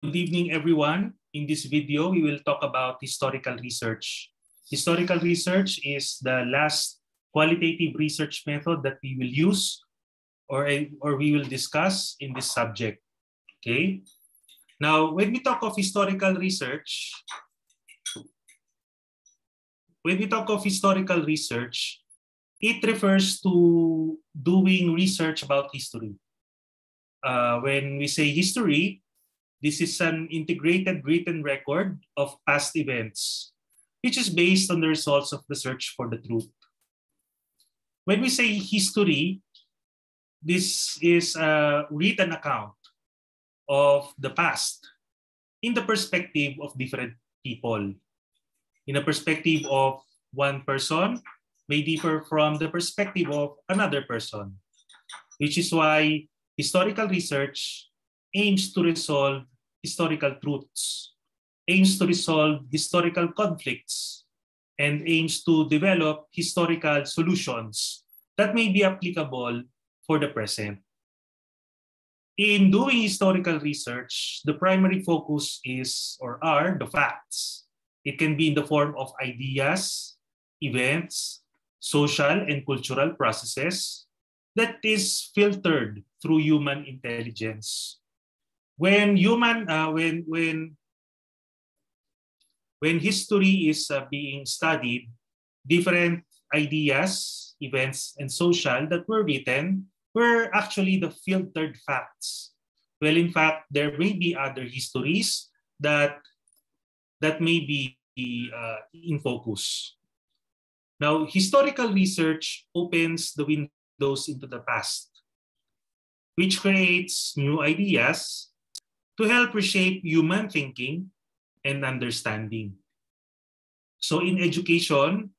Good evening, everyone. In this video, we will talk about historical research. Historical research is the last qualitative research method that we will use or we will discuss in this subject. Okay. Now, when we talk of historical research, it refers to doing research about history. When we say history, this is an integrated written record of past events, which is based on the results of the search for the truth. When we say history, this is a written account of the past in the perspective of different people. In the perspective of one person may differ from the perspective of another person, which is why historical research aims to resolve historical truths, aims to resolve historical conflicts, and aims to develop historical solutions that may be applicable for the present. In doing historical research, the primary focus is or are the facts. It can be in the form of ideas, events, social and cultural processes that is filtered through human intelligence. When history is being studied, different ideas, events, and social that were written were actually the filtered facts. Well, in fact, there may be other histories that may be in focus. Now, historical research opens the windows into the past, which creates new ideas to help reshape human thinking and understanding. So in education,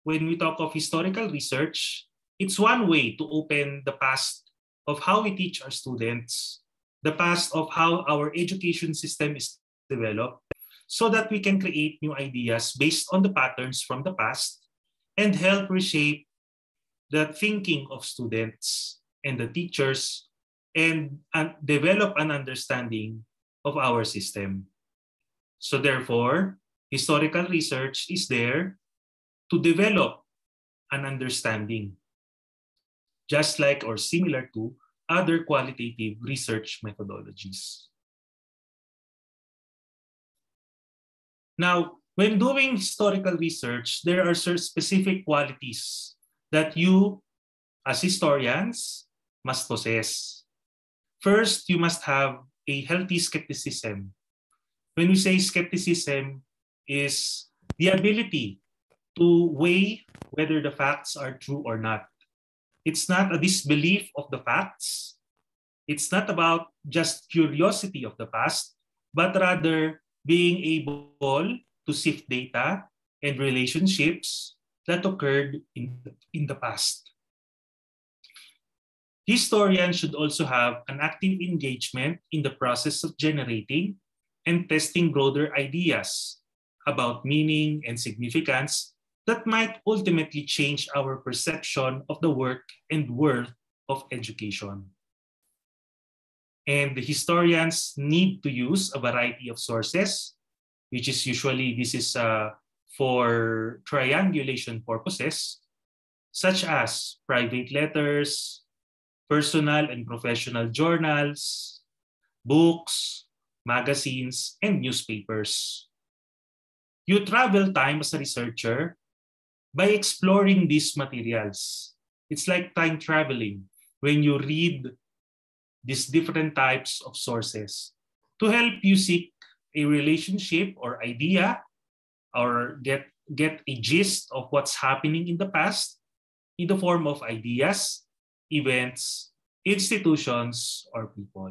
when we talk of historical research, it's one way to open the past of how we teach our students, the past of how our education system is developed, so that we can create new ideas based on the patterns from the past and help reshape the thinking of students and the teachers and develop an understanding of our system. So therefore, historical research is there to develop an understanding, just like or similar to other qualitative research methodologies. Now, when doing historical research, there are specific qualities that you, as historians, must possess. First, you must have a healthy skepticism. When we say skepticism is the ability to weigh whether the facts are true or not. It's not a disbelief of the facts. It's not about just curiosity of the past, but rather being able to sift data and relationships that occurred in the past. Historians should also have an active engagement in the process of generating and testing broader ideas about meaning and significance that might ultimately change our perception of the work and worth of education. And the historians need to use a variety of sources, which is usually for triangulation purposes, such as private letters, personal and professional journals, books, magazines, and newspapers. You travel time as a researcher by exploring these materials. It's like time traveling when you read these different types of sources to help you seek a relationship or idea or get a gist of what's happening in the past in the form of ideas, events, institutions, or people.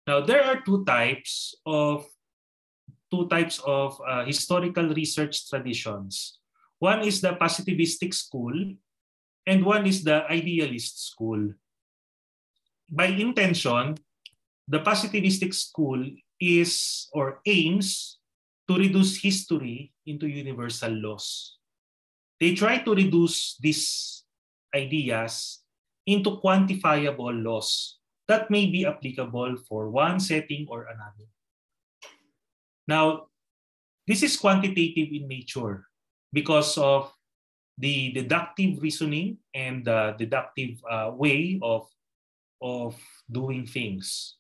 Now, there are two types of historical research traditions. One is the positivistic school, and one is the idealist school. By intention, the positivistic school is or aims to reduce history into universal laws. They try to reduce these ideas into quantifiable laws that may be applicable for one setting or another. Now, this is quantitative in nature because of the deductive reasoning and the deductive way of doing things.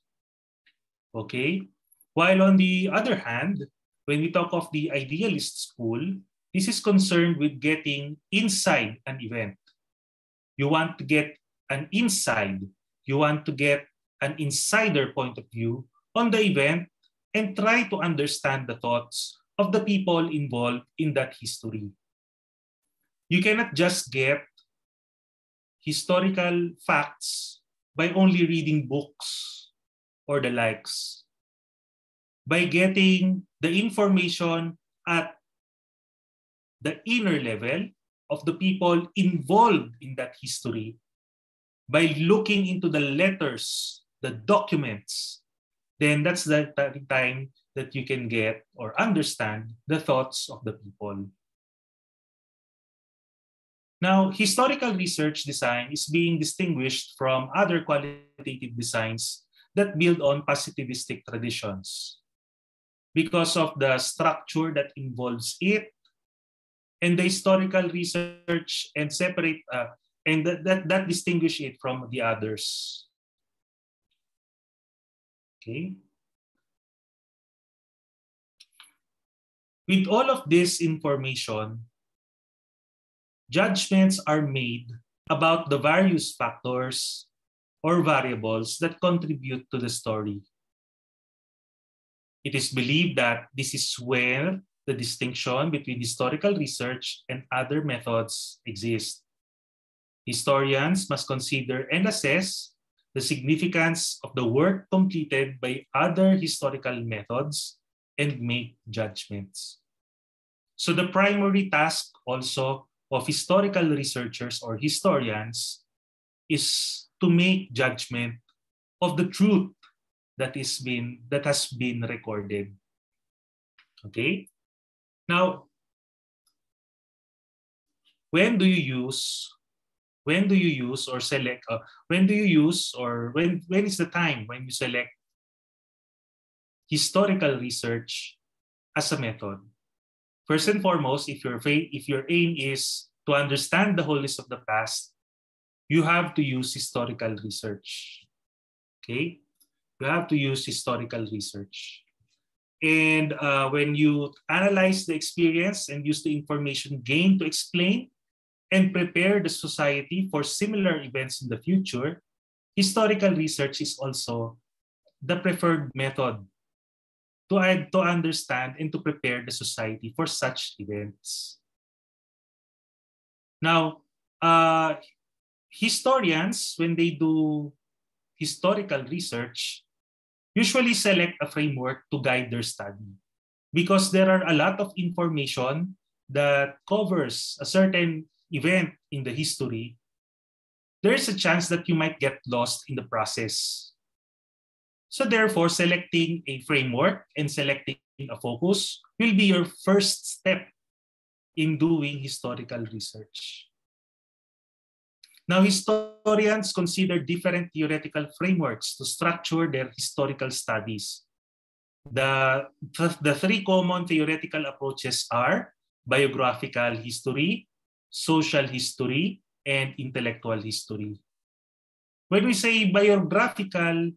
Okay? While on the other hand, when we talk of the idealist school, this is concerned with getting inside an event. You want to get an inside. You want to get an insider point of view on the event and try to understand the thoughts of the people involved in that history. You cannot just get historical facts by only reading books or the likes. By getting the information at the inner level of the people involved in that history, by looking into the letters, the documents, then that's the time that you can get or understand the thoughts of the people. Now, historical research design is being distinguished from other qualitative designs that build on positivistic traditions because of the structure that involves it and the historical research and separate and that distinguish it from the others. Okay. With all of this information, judgments are made about the various factors or variables that contribute to the story. It is believed that this is where the distinction between historical research and other methods exists. Historians must consider and assess the significance of the work completed by other historical methods and make judgments. So the primary task also of historical researchers or historians is to make judgment of the truth that has been recorded. Okay? Now, when do you use or select when is the time when you select historical research as a method? First and foremost, if your aim is to understand the wholeness of the past, you have to use historical research. Okay? You have to use historical research. And when you analyze the experience and use the information gained to explain and prepare the society for similar events in the future, historical research is also the preferred method to understand and to prepare the society for such events. Now, historians, when they do historical research, usually select a framework to guide their study because there are a lot of information that covers a certain event in the history. There's a chance that you might get lost in the process. So therefore, selecting a framework and selecting a focus will be your first step in doing historical research. Now, historians consider different theoretical frameworks to structure their historical studies. The three common theoretical approaches are biographical history, social history, and intellectual history. When we say biographical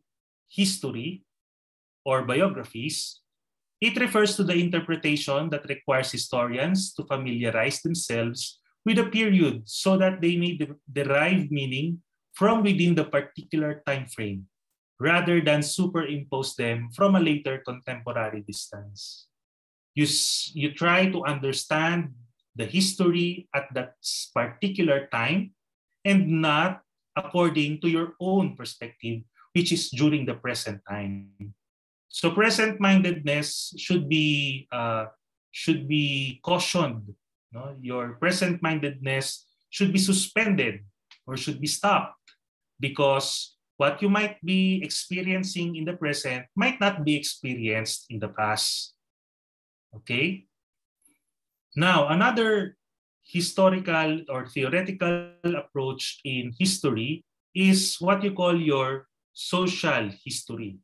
history or biographies, it refers to the interpretation that requires historians to familiarize themselves with a period so that they may derive meaning from within the particular time frame, rather than superimpose them from a later contemporary distance. You try to understand the history at that particular time and not according to your own perspective, which is during the present time. So present-mindedness should be cautioned. No? Your present-mindedness should be suspended or should be stopped because what you might be experiencing in the present might not be experienced in the past. Okay? Now, another historical or theoretical approach in history is what you call your social history.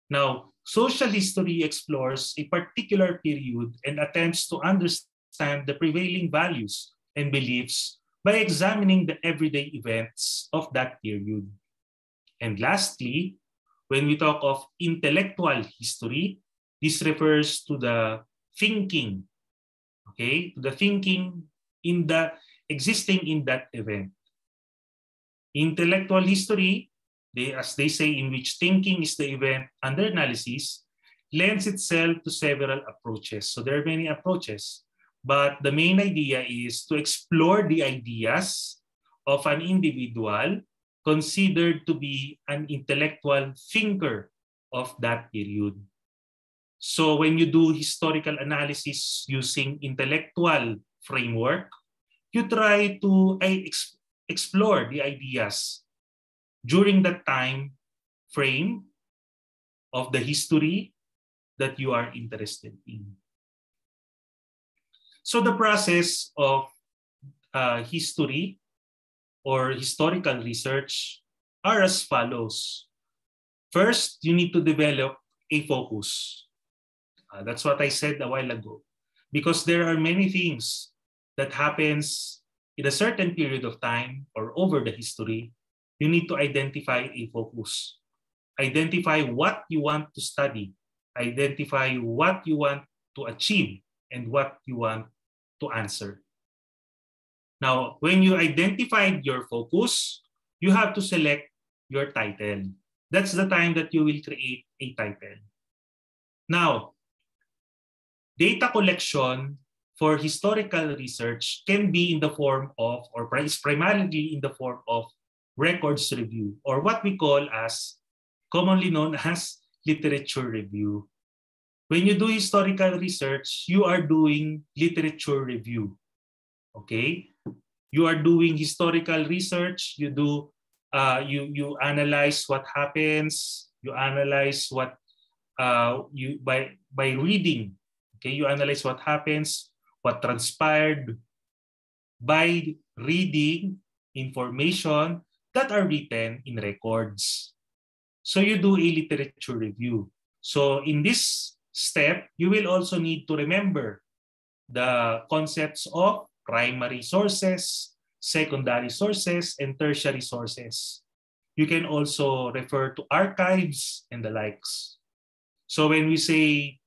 Now, social history explores a particular period and attempts to understand the prevailing values and beliefs by examining the everyday events of that period. And lastly, when we talk of intellectual history, this refers to the thinking, okay, to the thinking in the existing in that event. Intellectual history, as they say, in which thinking is the event under analysis, lends itself to several approaches. So there are many approaches, but the main idea is to explore the ideas of an individual considered to be an intellectual thinker of that period. So when you do historical analysis using intellectual framework, you try to explore the ideas during the time frame of the history that you are interested in. So the process of history or historical research are as follows. First, you need to develop a focus. That's what I said a while ago. Because there are many things that happens in a certain period of time or over the history, you need to identify a focus. Identify what you want to study. Identify what you want to achieve and what you want to answer. Now, when you identified your focus, you have to select your title. That's the time that you will create a title. Now, data collection for historical research can be in the form of, or is primarily in the form of records review, or what we call as, commonly known as literature review. When you do historical research, you are doing literature review. Okay? You are doing historical research, you do you analyze what happens, you analyze what you by reading. Okay, you analyze what happens, what transpired by reading information that are written in records. So you do a literature review. So in this step, you will also need to remember the concepts of primary sources, secondary sources, and tertiary sources. You can also refer to archives and the likes. So when we say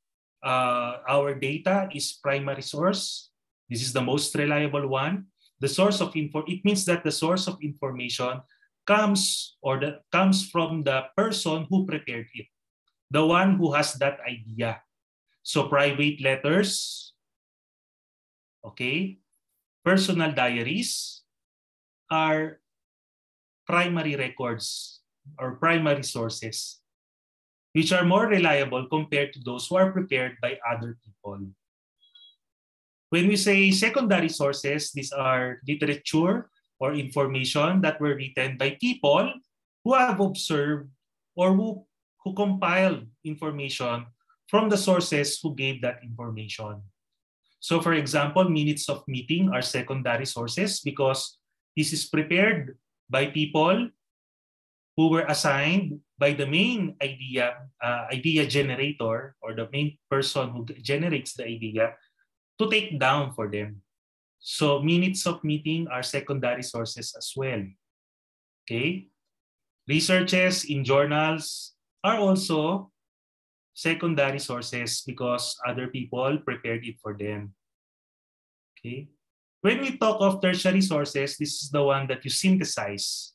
our data is primary source, this is the most reliable one. The source of info, it means that the source of information comes from the person who prepared it, the one who has that idea. So private letters, okay, personal diaries are primary records or primary sources, which are more reliable compared to those who are prepared by other people. When we say secondary sources, these are literature or information that were written by people who have observed or who compiled information from the sources who gave that information. So for example, minutes of meeting are secondary sources because this is prepared by people who were assigned by the main idea generator, or the main person who generates the idea, to take down for them. So minutes of meeting are secondary sources as well. Okay? Researches in journals are also secondary sources because other people prepared it for them. Okay? When we talk of tertiary sources, this is the one that you synthesize.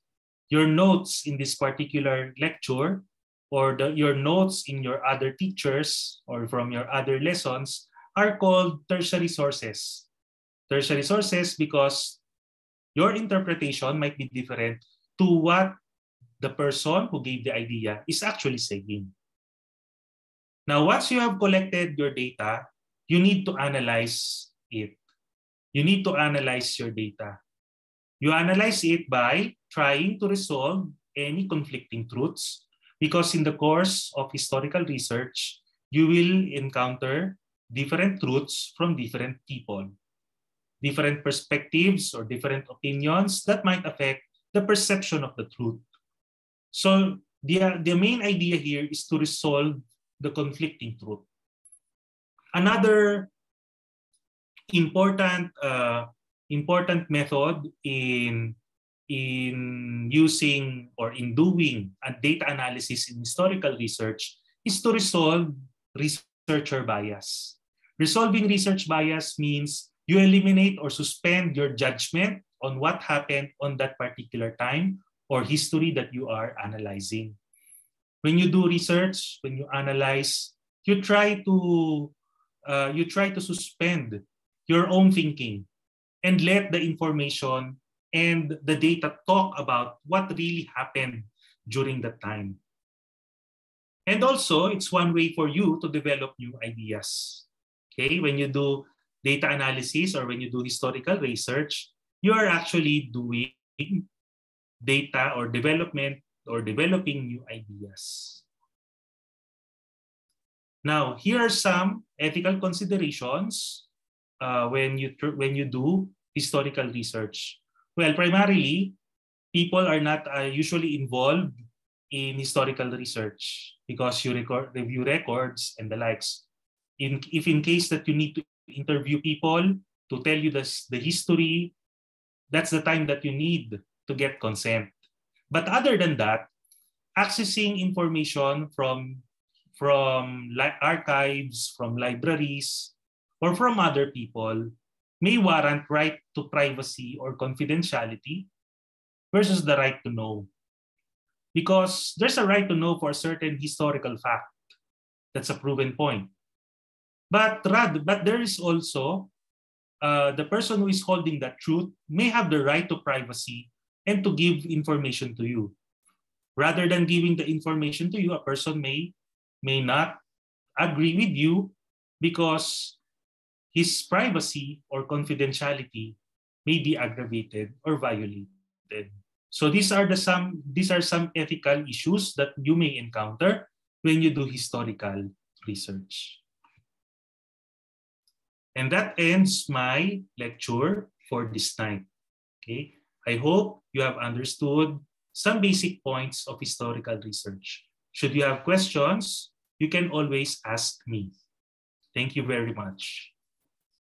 Your notes in this particular lecture, or your notes in your other teachers or from your other lessons, are called tertiary sources. Tertiary sources because your interpretation might be different to what the person who gave the idea is actually saying. Now, once you have collected your data, you need to analyze it. You need to analyze your data. You analyze it by trying to resolve any conflicting truths, because in the course of historical research, you will encounter different truths from different people, different perspectives or different opinions that might affect the perception of the truth. So the main idea here is to resolve the conflicting truth. Another important method in using or in doing a data analysis in historical research is to resolve researcher bias. Resolving research bias means you eliminate or suspend your judgment on what happened on that particular time or history that you are analyzing. When you do research, when you analyze, you try to suspend your own thinking and let the information and the data talk about what really happened during that time. And also, it's one way for you to develop new ideas. Okay, when you do data analysis or when you do historical research, you are actually doing data or development or developing new ideas. Now, here are some ethical considerations when you do historical research. Well, primarily, people are not usually involved in historical research because you review records and the likes. If in case that you need to interview people to tell you the history, that's the time that you need to get consent. But other than that, accessing information from archives, from libraries, or from other people may warrant right to privacy or confidentiality versus the right to know. Because there's a right to know for a certain historical fact. That's a proven point. But there is also the person who is holding that truth may have the right to privacy and to give information to you. Rather than giving the information to you, a person may not agree with you because his privacy or confidentiality may be aggravated or violated. So these are some ethical issues that you may encounter when you do historical research. And that ends my lecture for this night. Okay? I hope you have understood some basic points of historical research. Should you have questions, you can always ask me. Thank you very much.